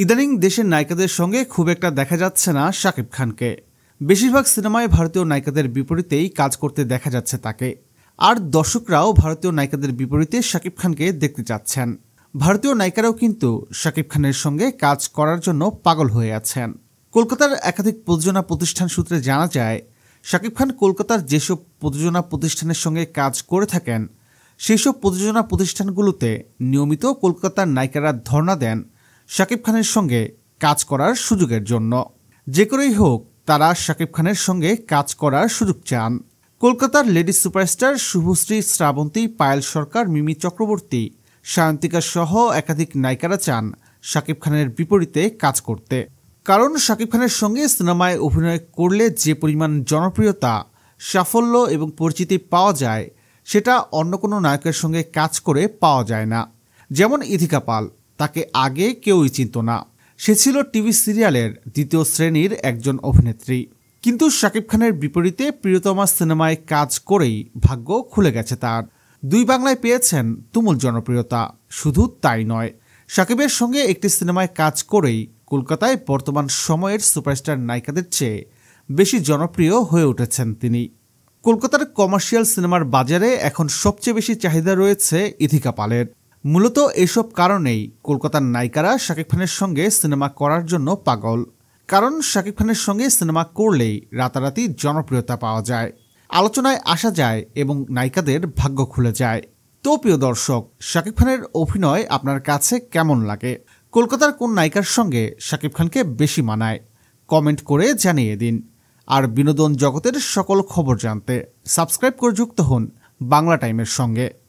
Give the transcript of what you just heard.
ইদানিং দেশের নায়িকাদের সঙ্গে খুব একটা দেখা যাচ্ছে না শাকিব খানকে। বেশিরভাগ সিনেমায় ভারতীয় নায়িকাদের বিপরীতেই কাজ করতে দেখা যাচ্ছে তাকে। আর দর্শকরাও ভারতীয় নায়িকাদের বিপরীতে শাকিব খানকে দেখতে চাচ্ছেন। ভারতীয় নায়িকারাও কিন্তু শাকিব খানের সঙ্গে কাজ করার জন্য পাগল হয়ে আছেন। কলকাতার একাধিক প্রযোজনা প্রতিষ্ঠান সূত্রে জানা যায়, শাকিব খান কলকাতার যেসব প্রযোজনা প্রতিষ্ঠানের সঙ্গে কাজ করে থাকেন, সেই সব প্রযোজনা প্রতিষ্ঠানগুলোতে নিয়মিত কলকাতার নায়িকারা ধর্ণা দেন শাকিব খানের সঙ্গে কাজ করার সুযোগের জন্য। যে করেই হোক, তারা শাকিব খানের সঙ্গে কাজ করার সুযোগ চান। কলকাতার লেডি সুপারস্টার শুভশ্রী, শ্রাবন্তী, পায়েল সরকার, মিমি চক্রবর্তী, সায়ন্তিকা সহ একাধিক নায়িকারা চান শাকিব খানের বিপরীতে কাজ করতে। কারণ শাকিব খানের সঙ্গে সিনেমায় অভিনয় করলে যে পরিমাণ জনপ্রিয়তা, সাফল্য এবং পরিচিতি পাওয়া যায়, সেটা অন্য কোনো নায়কের সঙ্গে কাজ করে পাওয়া যায় না। যেমন ইথিকা পাল, তাকে আগে কেউই চিনত না। সে ছিল টিভি সিরিয়ালের দ্বিতীয় শ্রেণীর একজন অভিনেত্রী। কিন্তু শাকিব খানের বিপরীতে প্রিয়তমা সিনেমায় কাজ করেই ভাগ্য খুলে গেছে তার। দুই বাংলায় পেয়েছেন তুমুল জনপ্রিয়তা। শুধু তাই নয়, শাকিবের সঙ্গে একটি সিনেমায় কাজ করেই কলকাতায় বর্তমান সময়ের সুপারস্টার নায়িকাদের চেয়ে বেশি জনপ্রিয় হয়ে উঠেছেন তিনি। কলকাতার কমার্শিয়াল সিনেমার বাজারে এখন সবচেয়ে বেশি চাহিদা রয়েছে ইথিকা পালের। মূলত এসব কারণেই কলকাতার নায়িকারা শাকিব খানের সঙ্গে সিনেমা করার জন্য পাগল। কারণ শাকিব খানের সঙ্গে সিনেমা করলেই রাতারাতি জনপ্রিয়তা পাওয়া যায়, আলোচনায় আসা যায় এবং নায়িকাদের ভাগ্য খুলে যায়। তো প্রিয় দর্শক, শাকিব খানের অভিনয় আপনার কাছে কেমন লাগে? কলকাতার কোন নায়িকার সঙ্গে শাকিব খানকে বেশি মানায়? কমেন্ট করে জানিয়ে দিন। আর বিনোদন জগতের সকল খবর জানতে সাবস্ক্রাইব করে যুক্ত হন বাংলা টাইমের সঙ্গে।